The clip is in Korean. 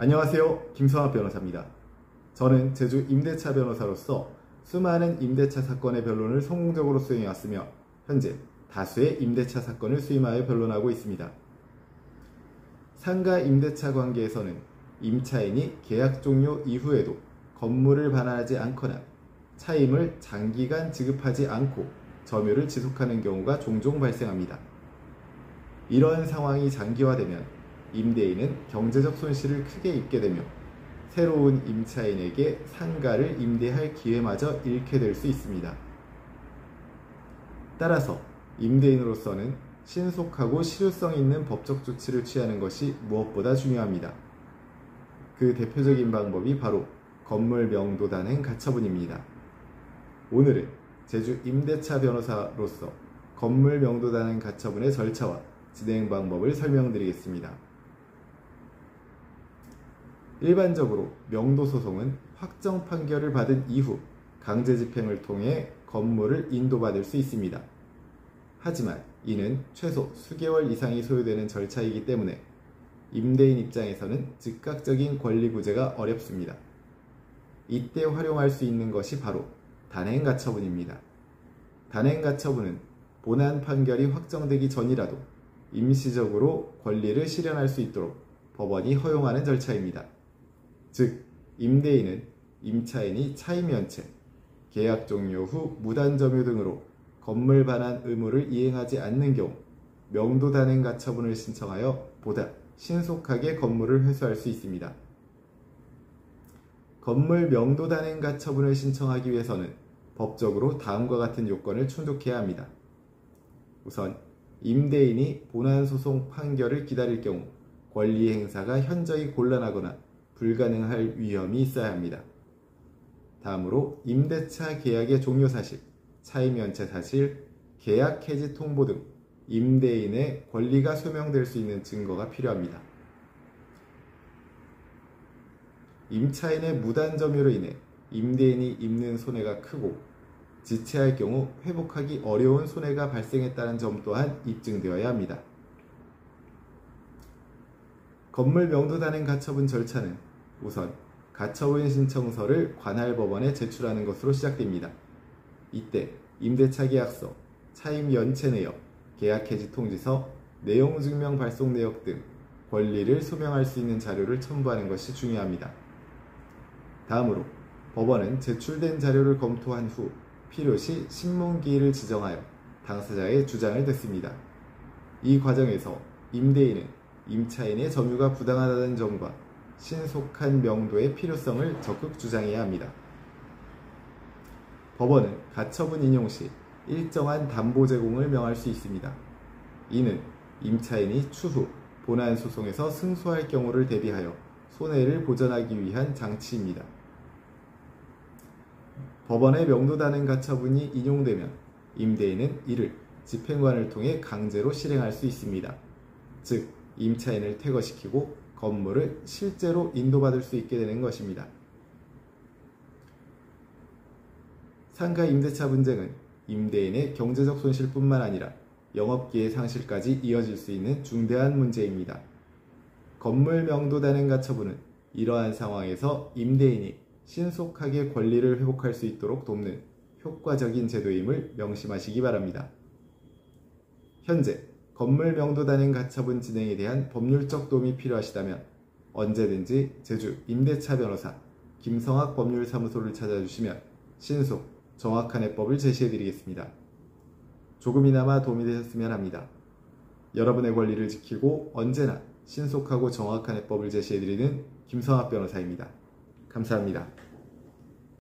안녕하세요. 김성학 변호사입니다. 저는 제주 임대차 변호사로서 수많은 임대차 사건의 변론을 성공적으로 수행해왔으며 현재 다수의 임대차 사건을 수임하여 변론하고 있습니다. 상가 임대차 관계에서는 임차인이 계약 종료 이후에도 건물을 반환하지 않거나 차임을 장기간 지급하지 않고 점유를 지속하는 경우가 종종 발생합니다. 이러한 상황이 장기화되면 임대인은 경제적 손실을 크게 입게 되며 새로운 임차인에게 상가를 임대할 기회마저 잃게 될 수 있습니다. 따라서 임대인으로서는 신속하고 실효성 있는 법적 조치를 취하는 것이 무엇보다 중요합니다. 그 대표적인 방법이 바로 건물 명도 단행 가처분입니다. 오늘은 제주 임대차 변호사로서 건물 명도 단행 가처분의 절차와 진행 방법을 설명드리겠습니다. 일반적으로 명도 소송은 확정 판결을 받은 이후 강제 집행을 통해 건물을 인도받을 수 있습니다. 하지만 이는 최소 수개월 이상이 소요되는 절차이기 때문에 임대인 입장에서는 즉각적인 권리 구제가 어렵습니다. 이때 활용할 수 있는 것이 바로 단행가처분입니다. 단행가처분은 본안 판결이 확정되기 전이라도 임시적으로 권리를 실현할 수 있도록 법원이 허용하는 절차입니다. 즉, 임대인은 임차인이 차임연체, 계약 종료 후 무단점유 등으로 건물 반환 의무를 이행하지 않는 경우 명도 단행 가처분을 신청하여 보다 신속하게 건물을 회수할 수 있습니다. 건물 명도 단행 가처분을 신청하기 위해서는 법적으로 다음과 같은 요건을 충족해야 합니다. 우선 임대인이 본안소송 판결을 기다릴 경우 권리 행사가 현저히 곤란하거나 불가능할 위험이 있어야 합니다. 다음으로 임대차 계약의 종료 사실, 차임 연체 사실, 계약 해지 통보 등 임대인의 권리가 소명될 수 있는 증거가 필요합니다. 임차인의 무단 점유로 인해 임대인이 입는 손해가 크고 지체할 경우 회복하기 어려운 손해가 발생했다는 점 또한 입증되어야 합니다. 건물 명도 단행 가처분 절차는 우선 가처분 신청서를 관할 법원에 제출하는 것으로 시작됩니다. 이때 임대차 계약서, 차임 연체 내역, 계약 해지 통지서, 내용 증명 발송 내역 등 권리를 소명할 수 있는 자료를 첨부하는 것이 중요합니다. 다음으로 법원은 제출된 자료를 검토한 후 필요시 신문기일을 지정하여 당사자의 주장을 듣습니다. 이 과정에서 임대인은 임차인의 점유가 부당하다는 점과 신속한 명도의 필요성을 적극 주장해야 합니다. 법원은 가처분 인용 시 일정한 담보 제공을 명할 수 있습니다. 이는 임차인이 추후 본안 소송에서 승소할 경우를 대비하여 손해를 보전하기 위한 장치입니다. 법원의 명도 단행 가처분이 인용되면 임대인은 이를 집행관을 통해 강제로 실행할 수 있습니다. 즉, 임차인을 퇴거시키고 건물을 실제로 인도받을 수 있게 되는 것입니다. 상가 임대차 분쟁은 임대인의 경제적 손실뿐만 아니라 영업기회 상실까지 이어질 수 있는 중대한 문제입니다. 건물 명도 단행 가처분은 이러한 상황에서 임대인이 신속하게 권리를 회복할 수 있도록 돕는 효과적인 제도임을 명심하시기 바랍니다. 현재 건물 명도 단행 가처분 진행에 대한 법률적 도움이 필요하시다면 언제든지 제주 임대차 변호사 김성학 법률사무소를 찾아주시면 신속, 정확한 해법을 제시해드리겠습니다. 조금이나마 도움이 되셨으면 합니다. 여러분의 권리를 지키고 언제나 신속하고 정확한 해법을 제시해드리는 김성학 변호사입니다. 감사합니다.